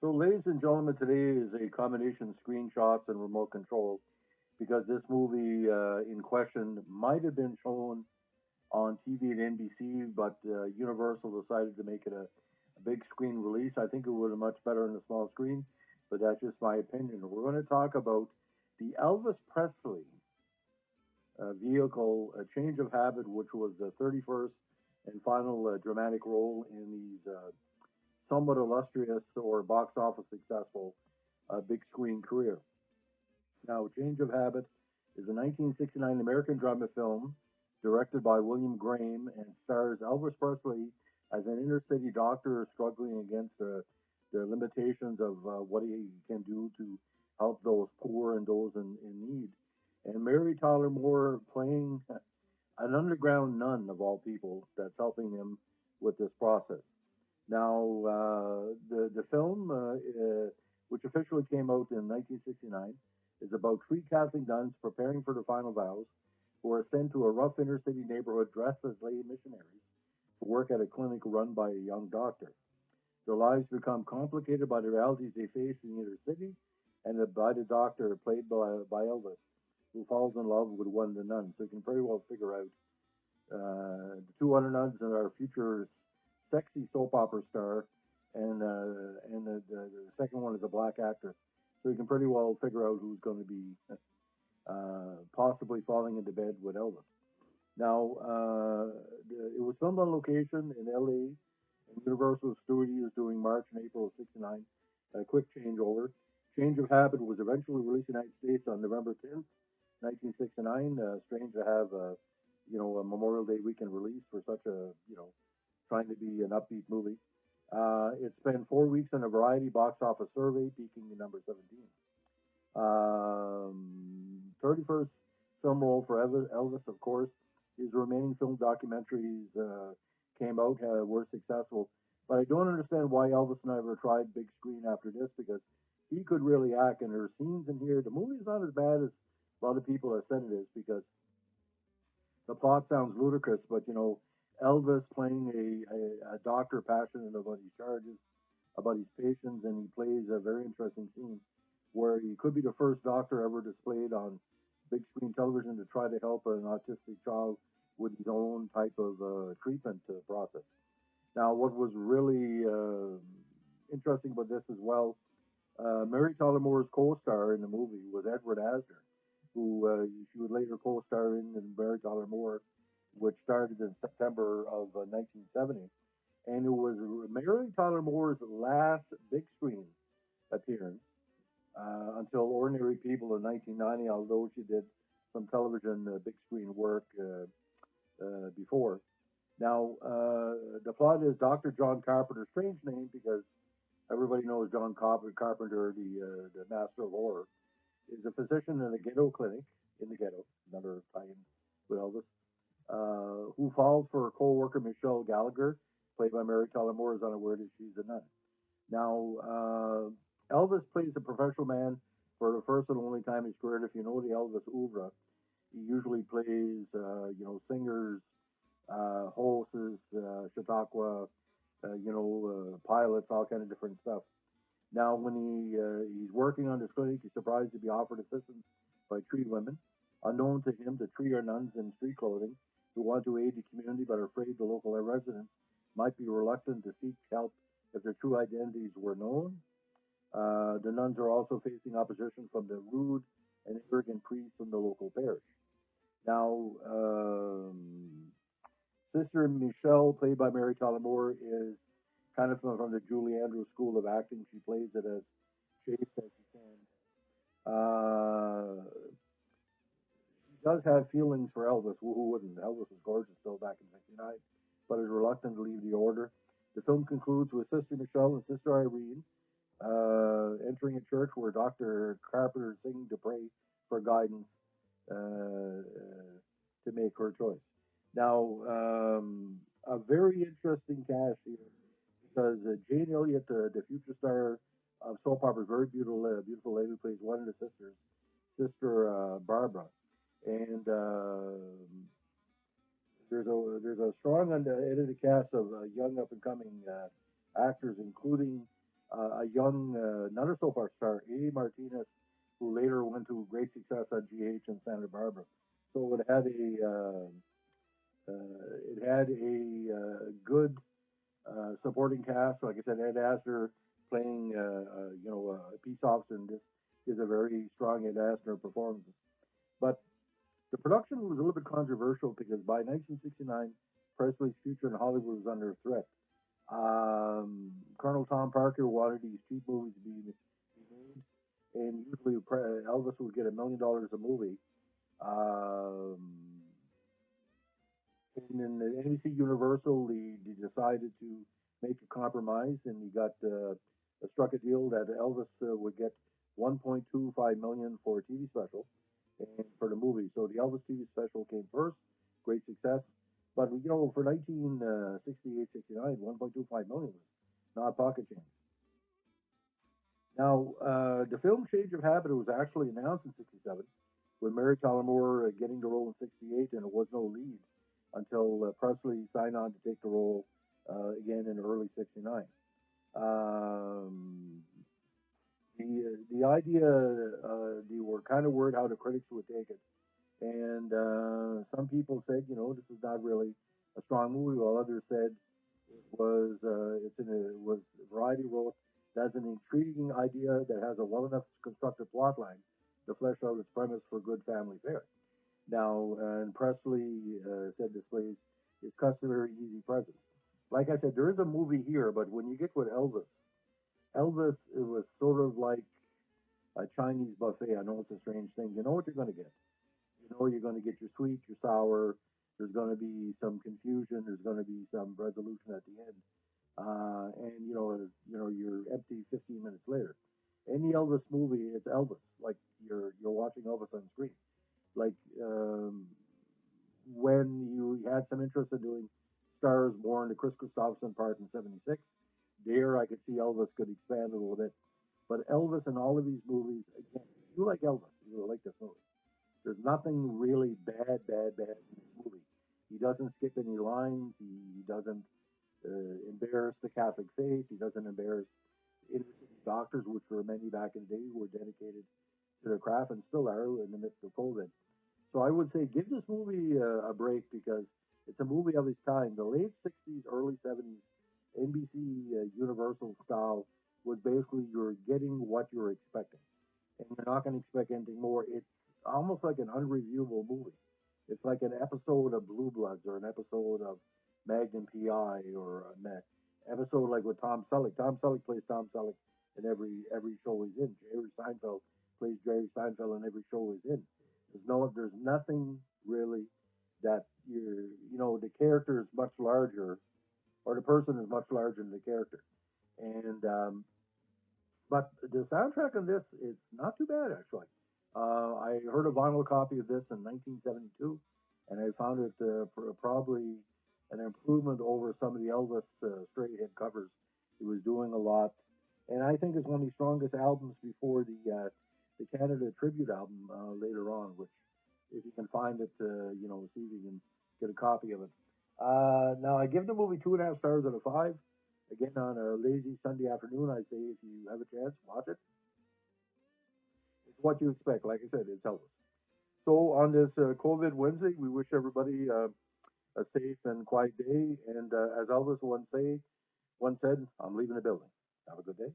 So, ladies and gentlemen, today is a combination of screenshots and remote control because this movie in question might have been shown on TV at NBC, but Universal decided to make it a big screen release. I think it would have much better on a small screen, but that's just my opinion. We're going to talk about the Elvis Presley vehicle, A Change of Habit, which was the 31st and final dramatic role in these somewhat illustrious or box office successful big screen career. Now, Change of Habit is a 1969 American drama film directed by William Graham and stars Elvis Presley as an inner city doctor struggling against the limitations of what he can do to help those poor and those in need. And Mary Tyler Moore playing an underground nun of all people that's helping him with this process. Now, the film, which officially came out in 1969, is about three Catholic nuns preparing for their final vows, who are sent to a rough inner city neighborhood dressed as lay missionaries to work at a clinic run by a young doctor. Their lives become complicated by the realities they face in the inner city and by the doctor, played by Elvis, who falls in love with one of the nuns. So you can pretty well figure out the 200 nuns and our future sexy soap opera star, and the second one is a black actress. So you can pretty well figure out who's going to be possibly falling into bed with Elvis. Now, it was filmed on location in LA and Universal Studios during March and April of '69. A quick changeover. Change of Habit was eventually released in the United States on November 10th, 1969. Strange to have a Memorial Day weekend release for such a trying to be an upbeat movie. It spent 4 weeks on a variety box office survey, peaking at number 17. 31st film role for Elvis, of course. His remaining film documentaries came out, were successful. But I don't understand why Elvis never tried big screen after this, because he could really act, and there are scenes in here. The movie's not as bad as a lot of people have said it is, because the plot sounds ludicrous, but Elvis playing a doctor passionate about his charges, about his patients, and he plays a very interesting scene where he could be the first doctor ever displayed on big screen television to try to help an autistic child with his own type of treatment process. Now, what was really interesting about this as well, Mary Tyler Moore's co-star in the movie was Edward Asner, who she would later co-star in Mary Tyler Moore, which started in September of 1970. And it was Mary Tyler Moore's last big screen appearance until Ordinary People in 1990, although she did some television big screen work before. Now, the plot is Dr. John Carpenter, strange name because everybody knows John Carpenter, the master of horror, is a physician in a ghetto clinic, in the ghetto, another tie-in with Elvis, who falls for her co-worker Michelle Gallagher, played by Mary Tyler Moore, is unaware that she's a nun. Now, Elvis plays a professional man for the first and only time in his career. And if you know the Elvis oeuvre, he usually plays, singers, hosts, Chautauqua, pilots, all kind of different stuff. Now, when he's working on this clinic, he's surprised to be offered assistance by three women. Unknown to him, the three are nuns in street clothing who want to aid the community but are afraid the local residents might be reluctant to seek help if their true identities were known. The nuns are also facing opposition from the rude and arrogant priests from the local parish. Now, Sister Michelle, played by Mary Tyler Moore, is kind of from the Julie Andrews School of Acting. She plays it as chaste as she can. She does have feelings for Elvis. Who wouldn't? Elvis was gorgeous still back in '69, but is reluctant to leave the order. The film concludes with Sister Michelle and Sister Irene entering a church where Dr. Carpenter is singing to pray for guidance to make her choice. Now, a very interesting cast here because Jane Elliott, the future star of soap opera, very beautiful lady, who plays one of the sisters, Sister Barbara, and there's a strong edited cast of young up and coming actors, including a a young, another soap opera star, A. Martinez, who later went to great success on GH in Santa Barbara. So it had a good supporting cast. Like I said, Ed Asner playing, a peace officer, and this is a very strong Ed Asner performance. But the production was a little bit controversial because by 1969, Presley's future in Hollywood was under threat. Colonel Tom Parker wanted these cheap movies to be made, and usually Elvis would get $1 million a movie. Um, and then the NBC-Universal, they decided to make a compromise, and he got struck a deal that Elvis would get 1.25 million for a TV special and for the movie. So the Elvis TV special came first, great success. But for 1968, 69, 1.25 million was not pocket change. Now, the film Change of Habit was actually announced in '67, with Mary Tyler Moore getting the role in '68, and it was no lead until Presley signed on to take the role again in early '69. Um, the idea, they were kind of worried how the critics would take it, and some people said, this is not really a strong movie, while others said it was Variety wrote that's an intriguing idea that has a well enough constructed plot line to flesh out its premise for good family fare. Now, and Presley said displays his customary easy presence. Like I said, there is a movie here, but when you get with Elvis, it was sort of like a Chinese buffet. I know it's a strange thing. You know what you're going to get. You're going to get your sweet, your sour. There's going to be some confusion. There's going to be some resolution at the end, and you're empty 15 minutes later. Any Elvis movie, it's Elvis. Like you're watching Elvis on screen. Like when you had some interest in doing Stars Born, the Chris Christopherson part in '76, there I could see Elvis could expand a little bit. But Elvis in all of these movies, again, if you like Elvis, you will like this movie. There's nothing really bad in this movie. He doesn't skip any lines. He doesn't embarrass the Catholic faith. He doesn't embarrass inner city doctors, which were many back in the day who were dedicated to their craft and still are in the midst of COVID. So I would say give this movie a break because it's a movie of its time. The late '60s, early '70s NBC Universal style was basically you're getting what you're expecting, and you're not going to expect anything more. It's almost like an unreviewable movie. It's like an episode of Blue Bloods or an episode of Magnum PI or an episode like with Tom Selleck. Tom Selleck plays Tom Selleck in every show he's in. Jerry Seinfeld plays Jerry Seinfeld in every show he's in. There's nothing really that the character is much larger, or the person is much larger than the character. And but the soundtrack of this is not too bad actually. I heard a vinyl copy of this in 1972, and I found it probably an improvement over some of the Elvis straight hit covers. He was doing a lot, and I think it's one of the strongest albums before the Canada tribute album later on, which if you can find it, see if you can get a copy of it. Now I give the movie 2.5 stars out of 5. Again, on a lazy Sunday afternoon, I say if you have a chance, watch it. It's what you expect. Like I said, it's Elvis. So on this COVID Wednesday, we wish everybody a safe and quiet day. And as Elvis once said, I'm leaving the building. Have a good day.